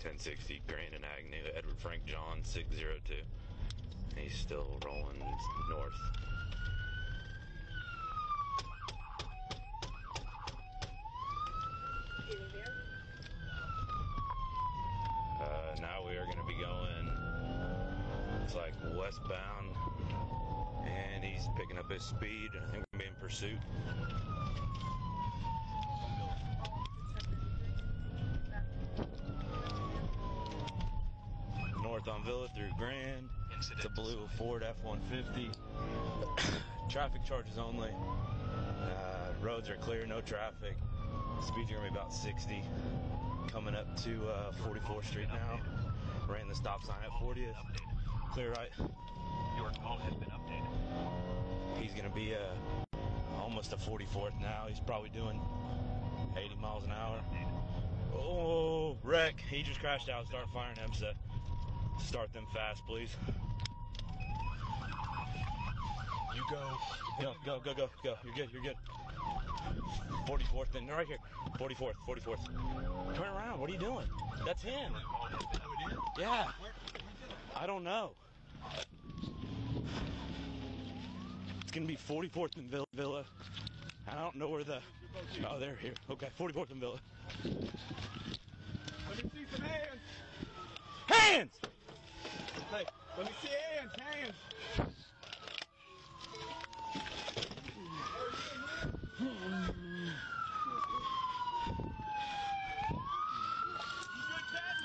1060 Grand and Agnew, Edward Frank John 602. He's still rolling north. Now we are going to be going, it's like westbound, and he's picking up his speed. I think we're going to be in pursuit. North on Villa through Grand. It's a blue Ford F-150. Traffic charges only. Roads are clear, no traffic. Speeds are going to be about 60. Coming up to 44th Street now. Ran the stop sign at 40th. Clear right. Your call has been updated. He's going to be almost to 44th now. He's probably doing 80 miles an hour. Oh, wreck. He just crashed out. Start firing EMSA. Start them fast, please. You go. Go. You're good. 44th, then right here. 44th. Turn around. What are you doing? That's him. Yeah. I don't know. It's going to be 44th and Villa. I don't know where the... Oh, they're here. Okay, 44th and Villa. Let me see some hands. Hands! Hey, let me see hands.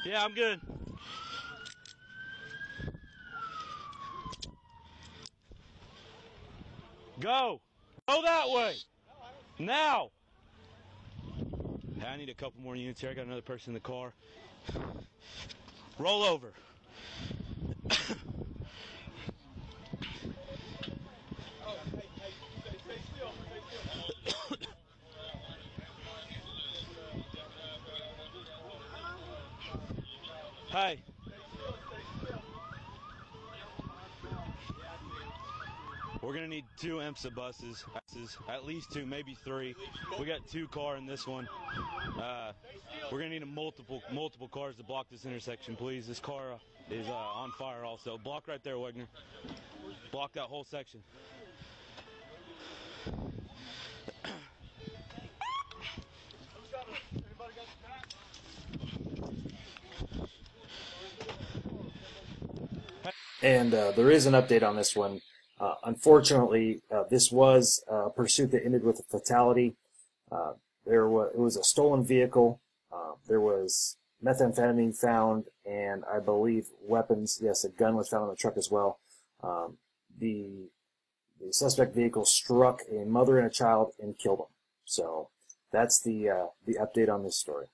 Yeah, I'm good. Go that way. Now. I need a couple more units here. I got another person in the car. Roll over. Hey. We're going to need 2 EMSA buses, at least 2, maybe 3. We got 2 cars in this one. We're going to need multiple cars to block this intersection, please. This car is on fire also. Block right there, Wagner. Block that whole section. And there is an update on this one. Unfortunately, this was a pursuit that ended with a fatality. It was a stolen vehicle. There was methamphetamine found, and I believe weapons. Yes, a gun was found on the truck as well. The suspect vehicle struck a mother and a child and killed them. So that's the update on this story.